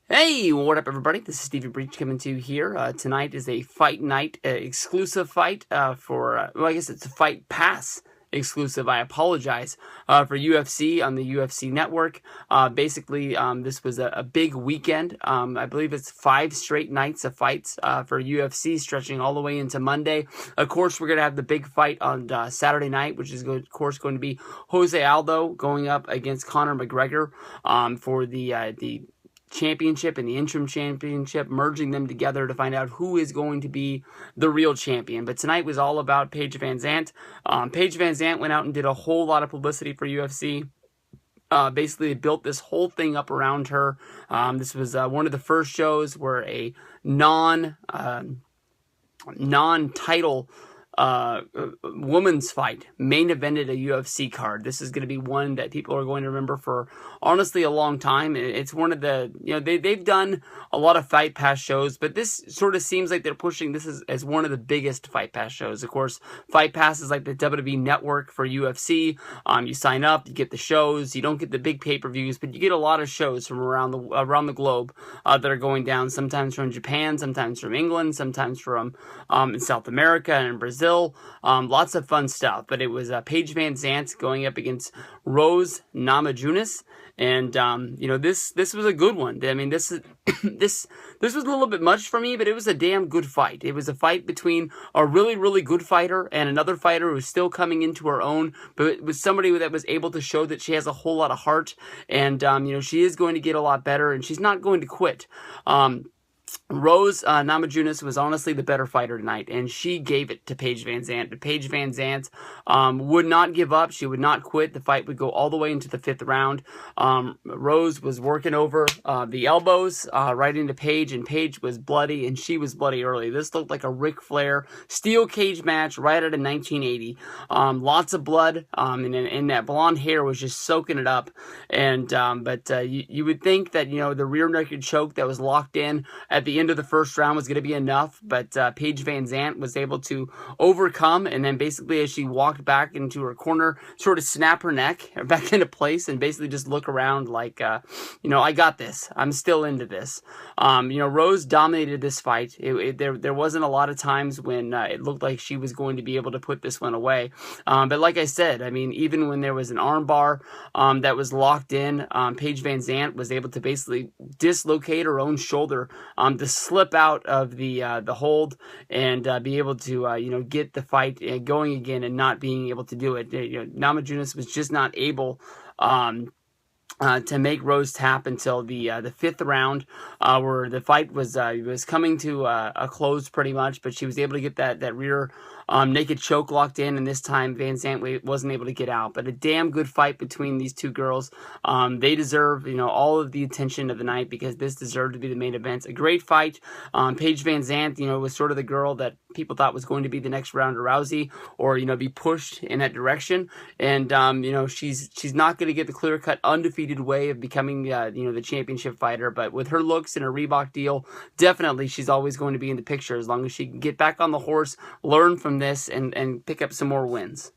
Hey, what up, everybody? This is Stevie Breach coming to you here. Tonight is a Fight Night exclusive fight well, I guess it's a Fight Pass exclusive. I apologize for UFC on the UFC network. This was a big weekend. I believe it's 5 straight nights of fights for UFC, stretching all the way into Monday. Of course, we're going to have the big fight on Saturday night, which is, of course, going to be Jose Aldo going up against Conor McGregor for the championship and the interim championship, merging them together to find out who is going to be the real champion. But tonight was all about Paige VanZant. Paige VanZant went out and did a whole lot of publicity for UFC. Basically built this whole thing up around her. This was one of the first shows where a non-title women's fight main evented a UFC card. This is going to be one that people are going to remember for honestly a long time. It's one of the, they've done a lot of Fight Pass shows, but this sort of seems like they're pushing this as one of the biggest Fight Pass shows. Of course, Fight Pass is like the WWE network for UFC. You sign up, you get the shows. You don't get the big pay-per-views, but you get a lot of shows from around the globe that are going down. Sometimes from Japan, sometimes from England, sometimes from in South America and Brazil. Lots of fun stuff, but it was Paige VanZant going up against Rose Namajunas, and this was a good one. I mean, this was a little bit much for me, but it was a damn good fight. It was a fight between a really good fighter and another fighter who's still coming into her own, but it was somebody that was able to show that she has a whole lot of heart, and she is going to get a lot better, and she's not going to quit. Rose Namajunas was honestly the better fighter tonight, and she gave it to Paige VanZant. But Paige VanZant would not give up. She would not quit. The fight would go all the way into the 5th round. Rose was working over the elbows right into Paige, and Paige was bloody, and she was bloody early. This looked like a Ric Flair steel cage match right out of 1980. Lots of blood, and that blonde hair was just soaking it up. And you would think that the rear naked choke that was locked in at the end of the first round was going to be enough, but Paige VanZant was able to overcome, and then basically as she walked back into her corner, sort of snap her neck back into place and basically just look around like, I got this. I'm still into this. Rose dominated this fight. There wasn't a lot of times when it looked like she was going to be able to put this one away. But like I said, I mean, even when there was an arm bar that was locked in, Paige VanZant was able to basically dislocate her own shoulder to slip out of the hold and be able to get the fight going again, and not being able to do it. Namajunas was just not able to make Rose tap until the 5th round, where the fight was coming to a close pretty much, but she was able to get that rear naked choke locked in, and this time VanZant wasn't able to get out. But a damn good fight between these two girls. They deserve all of the attention of the night, because this deserved to be the main event. A great fight. Paige VanZant was sort of the girl that people thought was going to be the next Ronda Rousey, or be pushed in that direction, and she's not going to get the clear-cut undefeated way of becoming the championship fighter, but with her looks and her Reebok deal, definitely she's always going to be in the picture, as long as she can get back on the horse, learn from this, and pick up some more wins.